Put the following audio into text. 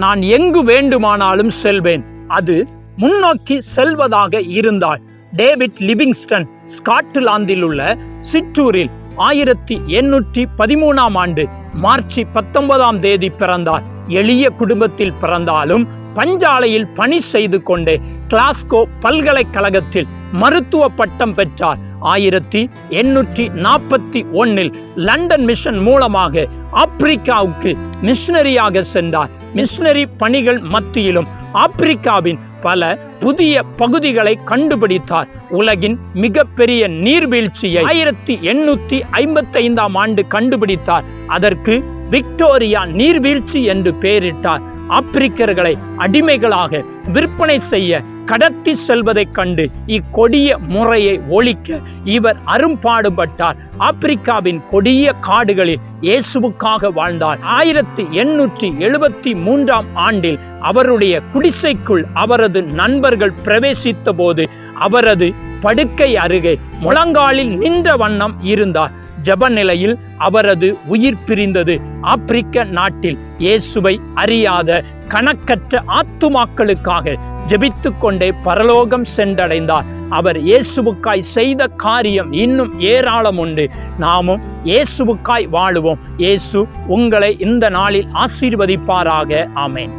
நான் எங்கு வேண்டுமானாலும் செல்வேன். அது முன்னோக்கி செல்வதாக இருந்தால் டேவிட் லிவிங்ஸ்டன் ஸ்காட்லாந்தில் உள்ள சிற்றூரில் 1813 ஆண்டு மார்ச் 19 பிறந்தார். எளிய குடும்பத்தில் பிறந்தாலும் பஞ்சாலையில் பணி செய்து கொண்டே கிளாஸ்கோ பல்கலைக்கழகத்தில் மருத்துவ பட்டம் பெற்றார். 1841 லண்டன் மிஷன் மூலமாக ஆப்பிரிக்காவுக்கு மிஷனரியாக சென்றார். மிஷனரி பணிகள் மத்தியிலும் ஆப்பிரிக்காவின் பல புதிய பகுதிகளை கண்டுபிடித்தார். உலகின் மிகப்பெரிய நீர்வீழ்ச்சியை 1855 ஆண்டு கண்டுபிடித்தார். அதற்கு விக்டோரியா நீர்வீழ்ச்சி என்று பெயரிட்டார். ஆப்பிரிக்கர்களை அடிமைகளாக விற்பனை செய்ய கடத்தி செல்வதைக் கண்டு இக்கொடிய முறையை ஒழிக்க இவர் அரும்பாடுபட்டார். ஆப்பிரிக்காவின் கொடிய காடுகளில் இயேசுவுக்காக வாழ்ந்தார். 1873 ஆண்டில் அவருடைய குடிசைக்குள் அவரது நண்பர்கள் பிரவேசித்த போது அவரது படுக்கை அருகே முழங்காலில் நின்ற வண்ணம் இருந்தார். ஜப நிலையில் அவரது உயிர் பிரிந்தது. ஆப்பிரிக்க நாட்டில் இயேசுவை அறியாத கணக்கற்ற ஆத்துமாக்களுக்காக ஜெபித்து கொண்டே பரலோகம் சென்றடைந்தார். அவர் இயேசுவுக்காய் செய்த காரியம் இன்னும் ஏராளம் உண்டு. நாமும் இயேசுவுக்காய் வாழுவோம். இயேசு உங்களை இந்த நாளில் ஆசீர்வதிப்பாராக. ஆமென்.